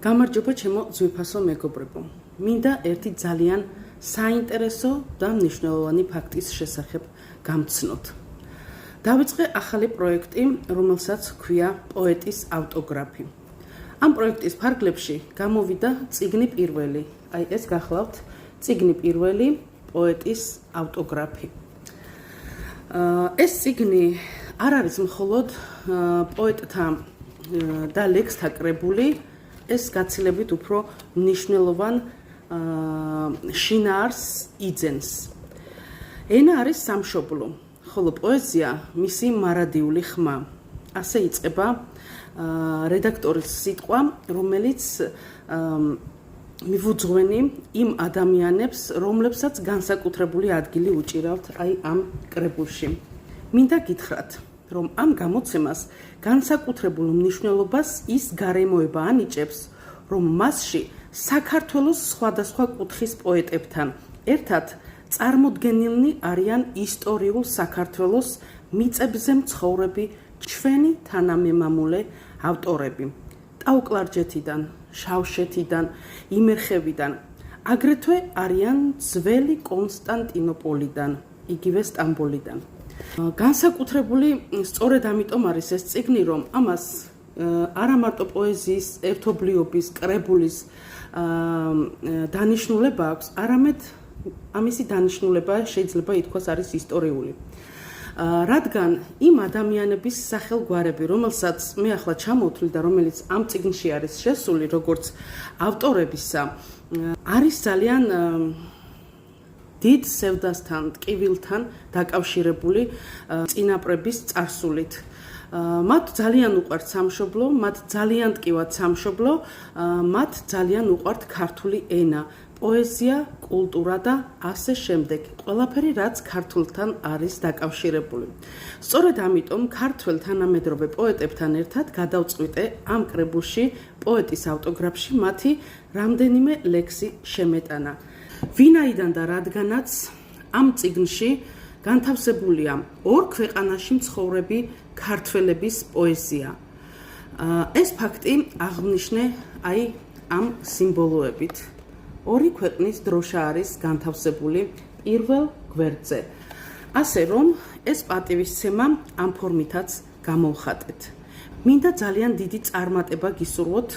გამარჯობა ჩემო ძვირფასო მეგობრებო. მინდა ერთი ძალიან საინტერესო და მნიშვნელოვანი ფაქტის შესახებ გამცნოთ. დავიწყე ახალი პროექტი, რომელსაც ჰქვია პოეტის ავტოგრაფი. ამ პროექტის ფარგლებში გამოვიდა წიგნი პირველი. აი ეს გახლავთ წიგნი პირველი პოეტის ავტოგრაფი. ეს წიგნი არ არის მხოლოდ პოეტთა და ლექსთა კრებული, ეს გაცილებით უფრო მნიშვნელოვან შინაარს იძენს. ენა არის სამშობლო, ხოლო პოეზია მისი მარადიული ხმა. ასე იწყება რედაქტორის სიტყვა, რომელიც მივუძღვენი იმ ადამიანებს, რომლებსაც განსაკუთრებული ადგილი უჭირავთ აი ამ კრებულში. მინდა გითხრათ, რომ ამ გამოცემას განსაკუთრებულ მნიშვნელობას ის გარემოება ანიჭებს, რომ მასში საქართველოს სხვადასხვა კუთხის პოეტებთან ერთად წარმოდგენილნი არიან ისტორიულ საქართველოს მიწებზე მცხოვრები ჩვენი თანამემამულე ავტორები. ტაო-კლარჯეთიდან, შავშეთიდან, იმერხევიდან, აგრეთვე არიან ძველი კონსტანტინოპოლიდან, იგივე სტამბოლიდან. განსაკუთრებული სწორედ ამიტომ არის ეს წიგნი, რომ ამას არა მარტო პოეზიის, ერთობლიობის, კრებულის დანიშნულება აქვს, არამედ ამისი დანიშნულება შეიძლება ითქვას არის ისტორიული. რადგან იმ ადამიანების სახელგვარები, რომელსაც მე ახლა ჩამოვთვლი და რომელიც ამ წიგნში არის შესული, როგორც ავტორებისა, არის ძალიან დიდ სევდასთან, ტკივილთან დაკავშირებული წინაპრების წარსულით. მათ ძალიან უყვართ სამშობლო, მათ ძალიან ტკივათ სამშობლო, მათ ძალიან უყვართ ქართული ენა, პოეზია, კულტურა და ასე შემდეგ. ყველაფერი, რაც ქართულთან არის დაკავშირებული. სწორედ ამიტომ ქართველ თანამედროვე პოეტებთან ერთად გადავწყვიტე ამ კრებულში პოეტის ავტოგრაფში მათი რამდენიმე ლექსი შემეტანა. ვინაიდან და რადგანაც ამ წიგნში განთავსებულია ორ ქვეყანაში მცხოვრები ქართველების პოეზია. ეს ფაქტი აღნიშნე აი ამ სიმბოლოებით. ორი ქვეყნის დროშა არის განთავსებული პირველ გვერდზე. ასე რომ ეს პატივისცემა ამ ფორმითაც გამოვხატეთ. მინდა ძალიან დიდი წარმატება გისურვოთ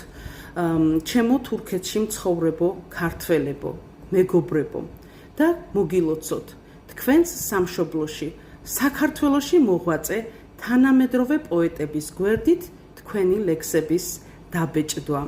ჩემო თურქეთში მცხოვრებო ქართველებო, მეგობრებო და მოგილოცოთ თქვენს სამშობლოში, საქართველოში მოღვაწე თანამედროვე პოეტების გვერდით თქვენი ლექსების დაბეჭდვა.